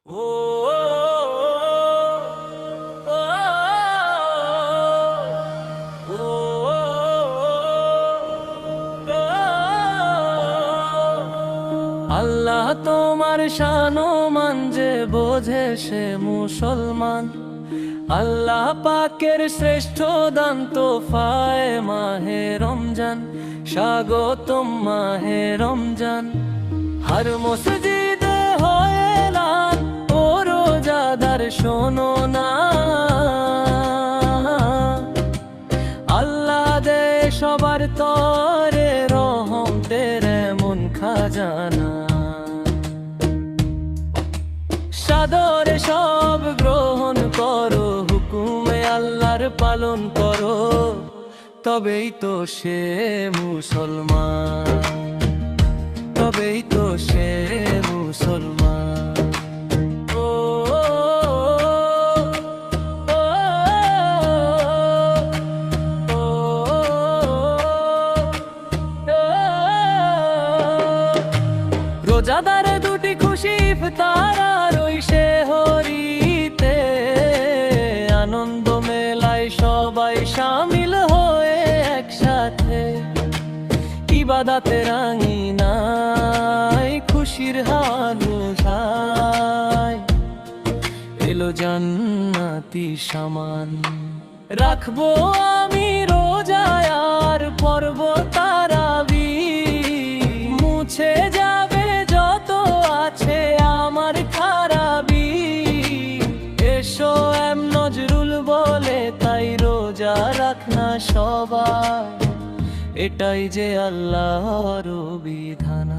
আল্লাহ তোমার শানো মান যে বোঝে সে মুসলমান। আল্লাহ পাকের শ্রেষ্ঠ দান তোফায়ে মাহে রমজান। স্বাগতম মাহে রমজান। হর মসজিদে হয় এলান, ও রোজাদার শোনো না, আল্লাহ দে সবার তরে রহম তেরে মন খাজানা। সাদরে সব গ্রহণ করো, হুকুমে আল্লাহর পালন করো, তবেই তো সে মুসলমান, তবেই তো সে মুসলমান। রোজাদারে দুটি খুশি ইফতার আর ওই সে হরিতে, আনন্দ মেলায় সবাই শামিল হয়ে একসাথে। ইবাদাতে রাঙিনায় খুশির হালুসায় এলো জান্নাতি সামান। রাখবো আমি রোজায় আর পর্ব তারাবি, মুছে যাবে যত আছে আমার খারাপি। এসো এম নজরুল বলে তাই রোজা রাখনা সবাই, এটাই যে আল্লাহর বিধান,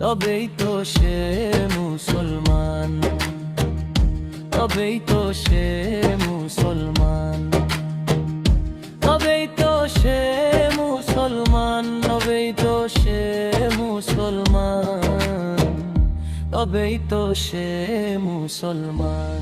তবেই তো সে মুসলমান, তবেই তো সে মুসলমান, তবেই তো সে মুসলমান, তবেই তো সে মুসলমান, তবেই তো সে মুসলমান।